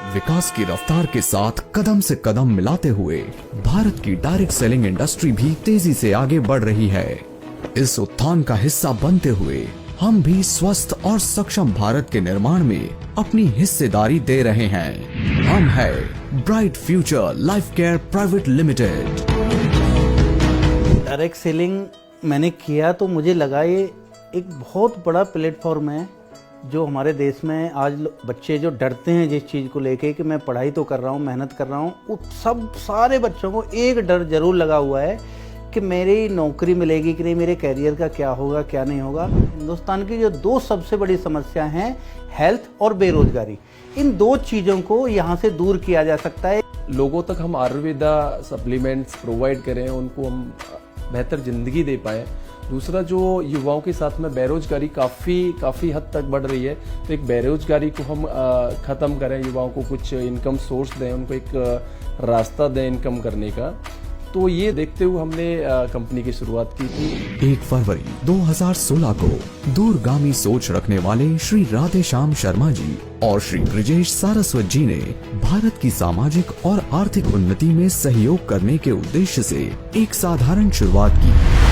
विकास की रफ्तार के साथ कदम से कदम मिलाते हुए भारत की डायरेक्ट सेलिंग इंडस्ट्री भी तेजी से आगे बढ़ रही है। इस उत्थान का हिस्सा बनते हुए हम भी स्वस्थ और सक्षम भारत के निर्माण में अपनी हिस्सेदारी दे रहे हैं। हम है bright future life care private limited. Direct selling मैंने किया तो मुझे लगा ये एक बहुत बड़ा प्लेटफॉर्म है जो हमारे देश में आज बच्चे जो डरते हैं जिस चीज़ को लेके कि मैं पढ़ाई तो कर रहा हूँ, मेहनत कर रहा हूँ, वो सब सारे बच्चों को एक डर जरूर लगा हुआ है कि मेरी नौकरी मिलेगी कि नहीं, मेरे कैरियर का क्या होगा क्या नहीं होगा। हिंदुस्तान की जो दो सबसे बड़ी समस्या हैं, हेल्थ और बेरोजगारी, इन दो चीज़ों को यहाँ से दूर किया जा सकता है। लोगों तक हम आयुर्वेदा सप्लीमेंट्स प्रोवाइड करें, उनको हम बेहतर ज़िंदगी दे पाएँ। दूसरा, जो युवाओं के साथ में बेरोजगारी काफ़ी हद तक बढ़ रही है, तो एक बेरोजगारी को हम ख़त्म करें, युवाओं को कुछ इनकम सोर्स दें, उनको एक रास्ता दें इनकम करने का। तो ये देखते हुए हमने कंपनी की शुरुआत की थी। 1 फरवरी 2016 को दूरगामी सोच रखने वाले श्री राधेश्याम शर्मा जी और श्री ब्रिजेश सारस्वत जी ने भारत की सामाजिक और आर्थिक उन्नति में सहयोग करने के उद्देश्य से एक साधारण शुरुआत की।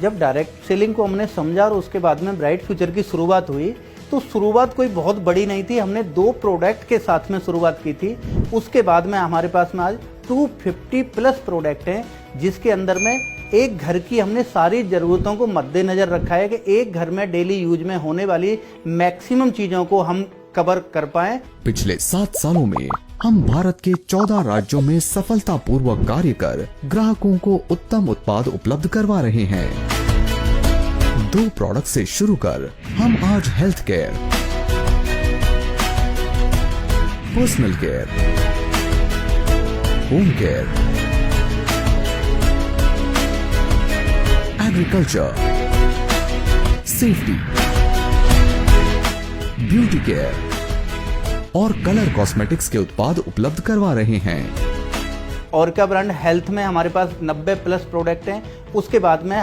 जब डायरेक्ट सेलिंग को हमने समझा और उसके बाद में ब्राइट फ्यूचर की शुरुआत हुई, तो शुरुआत कोई बहुत बड़ी नहीं थी। हमने 2 प्रोडक्ट के साथ में शुरुआत की थी। उसके बाद में हमारे पास में आज 250 प्लस प्रोडक्ट हैं, जिसके अंदर में एक घर की हमने सारी ज़रूरतों को मद्देनज़र रखा है कि एक घर में डेली यूज में होने वाली मैक्सिमम चीज़ों को हम कवर कर पाएं। पिछले 7 सालों में हम भारत के 14 राज्यों में सफलतापूर्वक कार्य कर ग्राहकों को उत्तम उत्पाद उपलब्ध करवा रहे हैं। 2 प्रोडक्ट से शुरू कर हम आज health care, personal care, home care, agriculture, safety, beauty care और कलर कॉस्मेटिक्स के उत्पाद उपलब्ध करवा रहे हैं। और का ब्रांड हेल्थ में हमारे पास 90 प्लस प्रोडक्ट हैं। उसके बाद में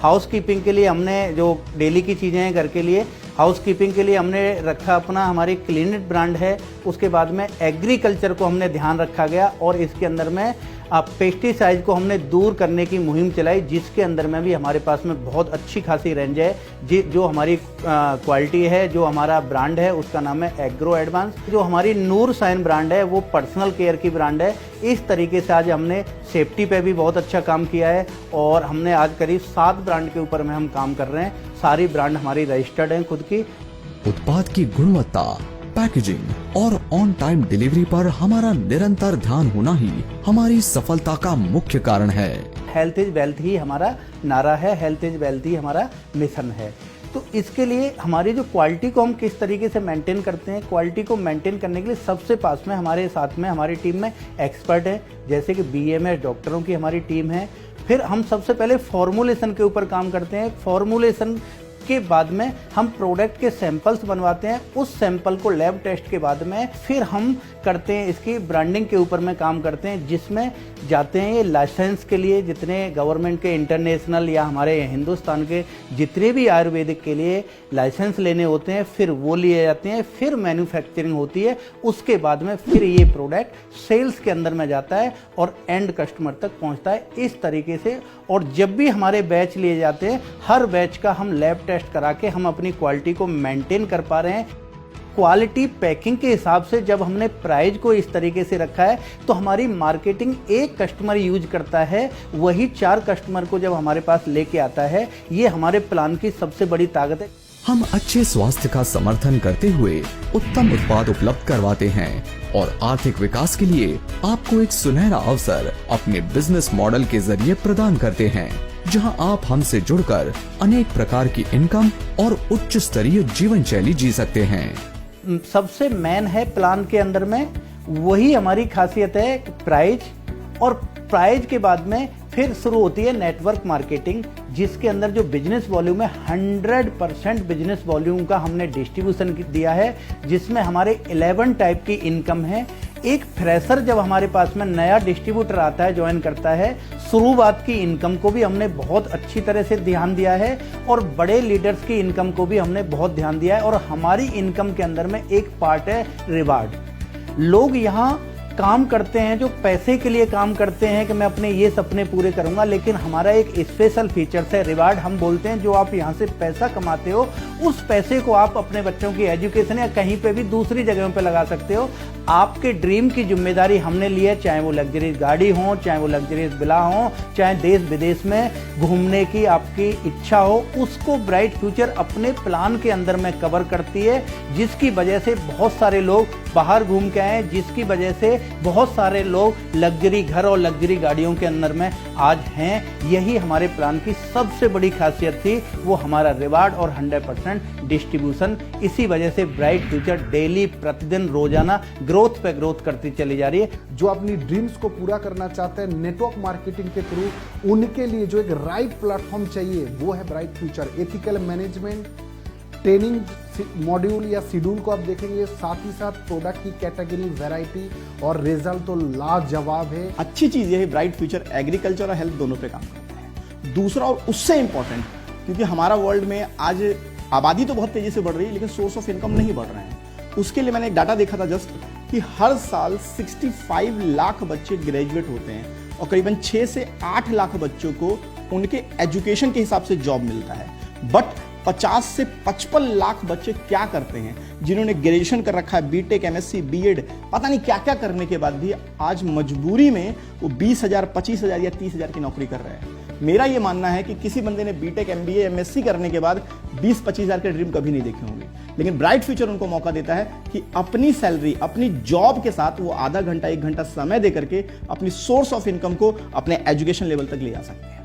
हाउस कीपिंग के लिए हमने जो डेली की चीज़ें हैं घर के लिए, हाउस कीपिंग के लिए हमने रखा अपना हमारी क्लीनिट ब्रांड है। उसके बाद में एग्रीकल्चर को हमने ध्यान रखा गया और इसके अंदर में पेस्टिसाइड को हमने दूर करने की मुहिम चलाई, जिसके अंदर में भी हमारे पास में बहुत अच्छी खासी रेंज है। जो हमारी क्वालिटी है, जो हमारा ब्रांड है उसका नाम है एग्रो एडवांस। जो हमारी नूर साइन ब्रांड है वो पर्सनल केयर की ब्रांड है। इस तरीके से आज हमने सेफ्टी पे भी बहुत अच्छा काम किया है और हमने आज करीब 7 ब्रांड के ऊपर में हम काम कर रहे हैं। सारी ब्रांड हमारी रजिस्टर्ड हैं खुद की। उत्पाद की गुणवत्ता, पैकेजिंग और ऑन टाइम डिलीवरी पर हमारा निरंतर ध्यान होना ही हमारी सफलता का मुख्य कारण है। हेल्थ इज वेल्थ ही हमारा नारा है, हेल्थ इज वेल्थ ही हमारा मिशन है। तो इसके लिए हमारी जो क्वालिटी को हम किस तरीके से मेंटेन करते हैं, क्वालिटी को मेंटेन करने के लिए सबसे पास में हमारे साथ में हमारी टीम में एक्सपर्ट है, जैसे कि BMS डॉक्टरों की हमारी टीम है। फिर हम सबसे पहले फॉर्मुलेशन के ऊपर काम करते हैं। फॉर्मुलेशन के बाद में हम प्रोडक्ट के सैंपल्स बनवाते हैं। उस सैंपल को लैब टेस्ट के बाद में फिर हम करते हैं इसकी ब्रांडिंग के ऊपर में काम करते हैं, जिसमें जाते हैं ये लाइसेंस के लिए। जितने गवर्नमेंट के इंटरनेशनल या हमारे हिंदुस्तान के जितने भी आयुर्वेदिक के लिए लाइसेंस लेने होते हैं, फिर वो लिए जाते हैं, फिर मैन्युफैक्चरिंग होती है। उसके बाद में फिर ये प्रोडक्ट सेल्स के अंदर में जाता है और एंड कस्टमर तक पहुंचता है इस तरीके से। और जब भी हमारे बैच लिए जाते हैं, हर बैच का हम लैब टेस्ट करा के हम अपनी क्वालिटी को मेंटेन कर पा रहे हैं। क्वालिटी पैकिंग के हिसाब से जब हमने प्राइस को इस तरीके से रखा है, तो हमारी मार्केटिंग एक कस्टमर यूज करता है, वही 4 कस्टमर को जब हमारे पास लेके आता है। ये हमारे प्लान की सबसे बड़ी ताकत है। हम अच्छे स्वास्थ्य का समर्थन करते हुए उत्तम उत्पाद उपलब्ध करवाते हैं और आर्थिक विकास के लिए आपको एक सुनहरा अवसर अपने बिजनेस मॉडल के जरिए प्रदान करते हैं, जहां आप हमसे जुड़कर अनेक प्रकार की इनकम और उच्च स्तरीय जीवन शैली जी सकते हैं। सबसे मेन है प्लान के अंदर में, वही हमारी खासियत है प्राइस। और प्राइस के बाद में फिर शुरू होती है नेटवर्क मार्केटिंग, जिसके अंदर जो बिजनेस वॉल्यूम है 100% बिजनेस वॉल्यूम का हमने डिस्ट्रीब्यूशन दिया है, जिसमें हमारे 11 टाइप की इनकम है। एक फ्रेशर जब हमारे पास में नया डिस्ट्रीब्यूटर आता है, ज्वाइन करता है, शुरुआत की इनकम को भी हमने बहुत अच्छी तरह से ध्यान दिया है और बड़े लीडर्स की इनकम को भी हमने बहुत ध्यान दिया है। और हमारी इनकम के अंदर में एक पार्ट है रिवार्ड। लोग यहाँ काम करते हैं जो पैसे के लिए काम करते हैं कि मैं अपने ये सपने पूरे करूंगा, लेकिन हमारा एक स्पेशल फीचर्स है, रिवार्ड हम बोलते हैं। जो आप यहाँ से पैसा कमाते हो उस पैसे को आप अपने बच्चों की एजुकेशन या कहीं पे भी दूसरी जगहों पे लगा सकते हो। आपके ड्रीम की जिम्मेदारी हमने ली है, चाहे वो लग्जरीज गाड़ी हो, चाहे वो लग्जरीज विला हो, चाहे देश विदेश में घूमने की आपकी इच्छा हो, उसको ब्राइट फ्यूचर अपने प्लान के अंदर में कवर करती है, जिसकी वजह से बहुत सारे लोग बाहर घूम के आए, जिसकी वजह से बहुत सारे लोग लग्जरी घर और लग्जरी गाड़ियों के अंदर में आज हैं। यही हमारे प्लान की सबसे बड़ी खासियत थी, वो हमारा रिवार्ड और 100% डिस्ट्रीब्यूशन। इसी वजह से ब्राइट फ्यूचर डेली, प्रतिदिन, रोजाना ग्रोथ पे ग्रोथ करती चली जा रही है। जो अपनी ड्रीम्स को पूरा करना चाहते हैं नेटवर्क मार्केटिंग के थ्रू, उनके लिए जो एक राइट प्लेटफॉर्म चाहिए वो है bright future. Ethical management, training module या शेड्यूल को आप देखेंगे, साथ ही साथ प्रोडक्ट की कैटेगरी, वैरायटी और रिजल्ट तो लाजवाब है। अच्छी चीज़ ये है ब्राइट फ्यूचर एग्रीकल्चर और हेल्थ दोनों पे काम करता है। दूसरा और उससे इम्पॉर्टेंट, क्योंकि हमारा वर्ल्ड में आज आबादी तो बहुत तेज़ी से बढ़ रही है लेकिन सोर्स ऑफ इनकम नहीं बढ़ रहे हैं। उसके लिए मैंने एक डाटा देखा था जस्ट कि हर साल 65 लाख बच्चे ग्रेजुएट होते हैं और करीबन 6 से 8 लाख बच्चों को उनके एजुकेशन के हिसाब से जॉब मिलता है। बट 50 से 55 लाख बच्चे क्या करते हैं जिन्होंने ग्रेजुएशन कर रखा है, बीटेक, एमएससी, बीएड, पता नहीं क्या क्या करने के बाद भी आज मजबूरी में वो 20,000, 25,000 या 30,000 की नौकरी कर रहे हैं। मेरा ये मानना है कि किसी बंदे ने बीटेक, एमबीए, एमएससी करने के बाद 20-25,000 के ड्रीम कभी नहीं देखे होंगे, लेकिन ब्राइट फ्यूचर उनको मौका देता है कि अपनी सैलरी, अपनी जॉब के साथ वो आधा घंटा, 1 घंटा समय दे करके अपनी सोर्स ऑफ इनकम को अपने एजुकेशन लेवल तक ले जा सकते हैं।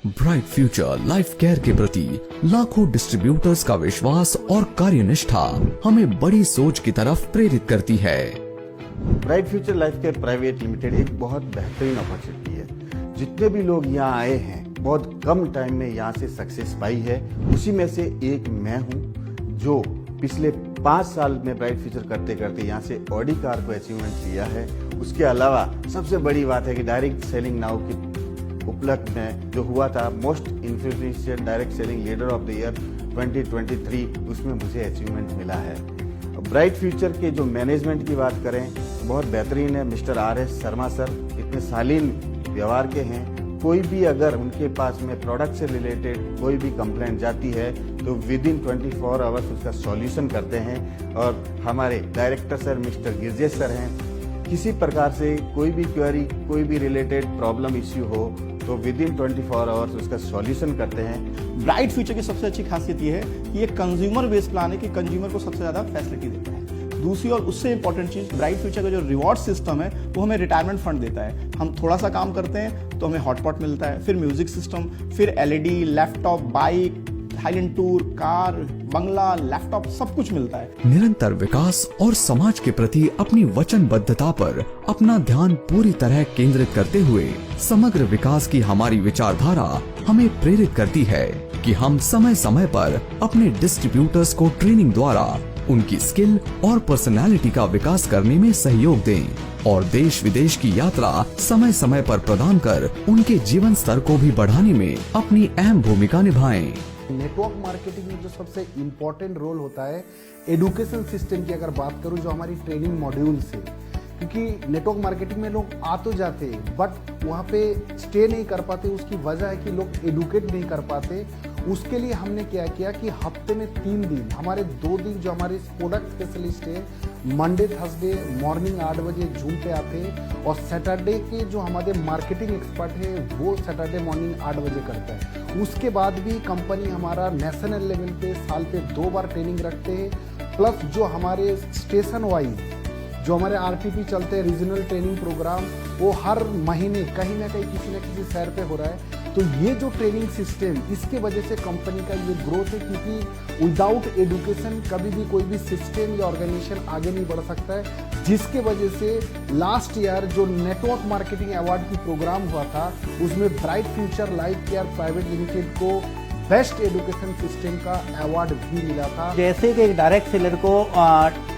ब्राइट फ्यूचर लाइफ केयर के प्रति लाखों डिस्ट्रीब्यूटर्स का विश्वास और कार्यनिष्ठा हमें बड़ी सोच की तरफ प्रेरित करती है। Bright future life care private limited एक बहुत बेहतरीन अपॉर्चुनिटी है। जितने भी लोग यहाँ आए हैं बहुत कम टाइम में यहाँ से सक्सेस पाई है, उसी में से एक मैं हूँ जो पिछले 5 साल में ब्राइट फ्यूचर करते करते यहाँ से ऑडी कार को अचीवमेंट किया है। उसके अलावा सबसे बड़ी बात है कि डायरेक्ट सेलिंग नाउ की उपलब्ध में जो हुआ था most influential direct selling leader of the year 2023, उसमें मुझे अचीवमेंट मिला है। ब्राइट फ्यूचर के जो मैनेजमेंट की बात करें बहुत बेहतरीन है। मिस्टर RS शर्मा सर इतने शालीन व्यवहार के हैं। कोई भी अगर उनके पास में प्रोडक्ट से रिलेटेड कोई भी कंप्लेंट जाती है तो विद इन 24 आवर्स उसका सॉल्यूशन करते हैं। और हमारे director sir mister Girjesh sir हैं, किसी प्रकार से कोई भी क्वेरी, कोई भी रिलेटेड प्रॉब्लम इश्यू हो तो विद इन 24 आवर्स उसका सॉल्यूशन करते हैं। ब्राइट फ्यूचर की सबसे अच्छी खासियत ये है कि ये कंज्यूमर बेस्ड प्लान है कि कंज्यूमर को सबसे ज़्यादा फैसिलिटी देता है। दूसरी और उससे इंपॉर्टेंट चीज़, ब्राइट फ्यूचर का जो रिवॉर्ड सिस्टम है वो हमें रिटायरमेंट फंड देता है। हम थोड़ा सा काम करते हैं तो हमें हॉटपॉट मिलता है, फिर म्यूजिक सिस्टम, फिर LED, laptop, bike, Thailand tour, car, बंगला, लैपटॉप, सब कुछ मिलता है। निरंतर विकास और समाज के प्रति अपनी वचनबद्धता पर अपना ध्यान पूरी तरह केंद्रित करते हुए समग्र विकास की हमारी विचारधारा हमें प्रेरित करती है कि हम समय समय पर अपने डिस्ट्रीब्यूटर्स को ट्रेनिंग द्वारा उनकी स्किल और पर्सनालिटी का विकास करने में सहयोग दें और देश विदेश की यात्रा समय समय पर प्रदान कर उनके जीवन स्तर को भी बढ़ाने में अपनी अहम भूमिका निभाएं। नेटवर्क मार्केटिंग में जो सबसे इम्पोर्टेंट रोल होता है एडुकेशन सिस्टम की अगर बात करूं, जो हमारी ट्रेनिंग मॉड्यूल से, क्योंकि नेटवर्क मार्केटिंग में लोग आ तो जाते बट वहाँ पे स्टे नहीं कर पाते। उसकी वजह है कि लोग एडुकेट नहीं कर पाते। उसके लिए हमने क्या किया कि हफ्ते में 3 दिन, हमारे 2 दिन जो हमारे प्रोडक्ट स्पेशलिस्ट है मंडे थर्सडे मॉर्निंग 8 बजे जूम पे आते हैं और सैटरडे के जो हमारे मार्केटिंग एक्सपर्ट है वो सैटरडे मॉर्निंग 8 बजे करता है। उसके बाद भी कंपनी हमारा नेशनल लेवल पे साल पे 2 बार ट्रेनिंग रखते हैं, प्लस जो हमारे स्टेशन वाइज जो हमारे RTP चलते हैं रीजनल ट्रेनिंग प्रोग्राम, वो हर महीने कहीं ना कहीं किसी न किसी शहर पे हो रहा है। तो ये जो ट्रेनिंग सिस्टम, इसके वजह से कंपनी का ये ग्रोथ है, क्योंकि विदाउट एडुकेशन कभी भी कोई भी सिस्टम या ऑर्गेनाइजेशन आगे नहीं बढ़ सकता है। जिसके वजह से लास्ट ईयर जो नेटवर्क मार्केटिंग अवार्ड की प्रोग्राम हुआ था उसमें bright future life care private limited को बेस्ट एजुकेशन सिस्टम का अवार्ड भी मिला था। जैसे कि एक डायरेक्ट सेलर को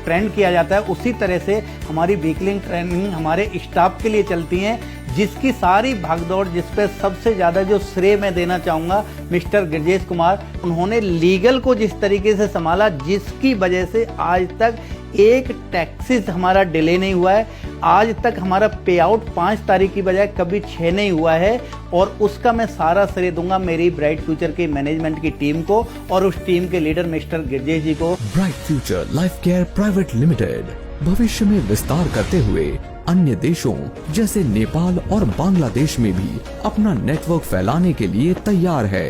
ट्रेंड किया जाता है, उसी तरह से हमारी वीकली ट्रेनिंग हमारे स्टाफ के लिए चलती हैं, जिसकी सारी भागदौड़, जिस पे सबसे ज़्यादा जो श्रेय मैं देना चाहूँगा मिस्टर गिरजेश कुमार। उन्होंने लीगल को जिस तरीके से संभाला, जिसकी वजह से आज तक एक टैक्सेस हमारा डिले नहीं हुआ है। आज तक हमारा पे आउट 5 तारीख की बजाय कभी 6 नहीं हुआ है, और उसका मैं सारा श्रेय दूंगा मेरी ब्राइट फ्यूचर की मैनेजमेंट की टीम को और उस टीम के लीडर मिस्टर गिरजेश जी को। Bright future life care private limited भविष्य में विस्तार करते हुए अन्य देशों जैसे नेपाल और बांग्लादेश में भी अपना नेटवर्क फैलाने के लिए तैयार है।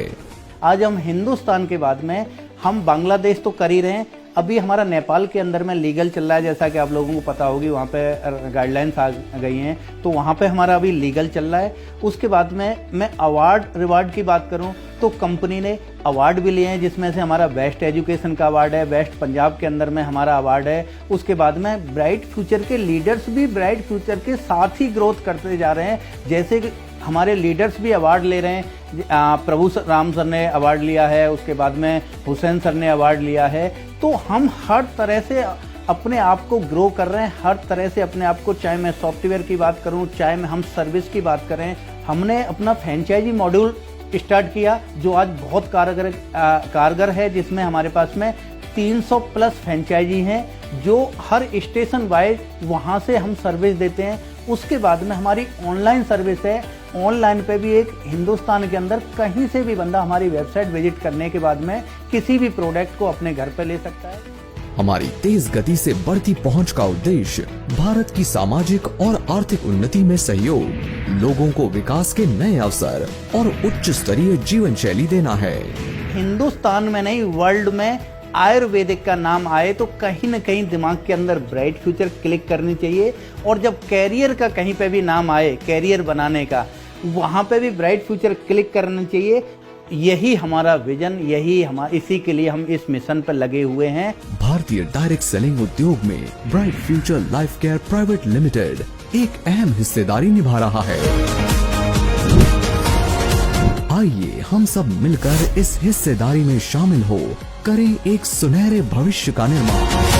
आज हम हिंदुस्तान के बाद में हम बांग्लादेश तो कर ही रहे हैं, अभी हमारा नेपाल के अंदर में लीगल चल रहा है, जैसा कि आप लोगों को पता होगी, वहाँ पे गाइडलाइंस आ गई हैं, तो वहाँ पे हमारा अभी लीगल चल रहा है। उसके बाद में मैं अवार्ड रिवार्ड की बात करूँ तो कंपनी ने अवार्ड भी लिए हैं, जिसमें से हमारा बेस्ट एजुकेशन का अवार्ड है, बेस्ट पंजाब के अंदर में हमारा अवार्ड है। उसके बाद में ब्राइट फ्यूचर के लीडर्स भी ब्राइट फ्यूचर के साथ ही ग्रोथ करते जा रहे हैं, जैसे कि हमारे लीडर्स भी अवार्ड ले रहे हैं। प्रभु राम सर ने अवार्ड लिया है, उसके बाद में हुसैन सर ने अवार्ड लिया है। तो हम हर तरह से अपने आप को ग्रो कर रहे हैं, हर तरह से अपने आप को, चाहे मैं सॉफ्टवेयर की बात करूं, चाहे मैं हम सर्विस की बात करें। हमने अपना फ्रेंचाइजी मॉड्यूल स्टार्ट किया जो आज बहुत कारगर है, जिसमें हमारे पास में 300 प्लस फ्रेंचाइजी हैं जो हर स्टेशन वाइज वहाँ से हम सर्विस देते हैं। उसके बाद में हमारी ऑनलाइन सर्विस है, ऑनलाइन पे भी एक हिंदुस्तान के अंदर कहीं से भी बंदा हमारी वेबसाइट विजिट करने के बाद में किसी भी प्रोडक्ट को अपने घर पे ले सकता है। हमारी तेज गति से बढ़ती पहुंच का उद्देश्य भारत की सामाजिक और आर्थिक उन्नति में सहयोग, लोगों को विकास के नए अवसर और उच्च स्तरीय जीवन शैली देना है। हिंदुस्तान में नहीं, वर्ल्ड में आयुर्वेदिक का नाम आए तो कहीं न कहीं दिमाग के अंदर ब्राइट फ्यूचर क्लिक करनी चाहिए, और जब कैरियर का कहीं पे भी नाम आए, कैरियर बनाने का, वहाँ पे भी ब्राइट फ्यूचर क्लिक करना चाहिए। यही हमारा विजन, इसी के लिए हम इस मिशन पर लगे हुए हैं। भारतीय डायरेक्ट सेलिंग उद्योग में bright future life care private limited एक अहम हिस्सेदारी निभा रहा है। आइए हम सब मिलकर इस हिस्सेदारी में शामिल हो, करें एक सुनहरे भविष्य का निर्माण।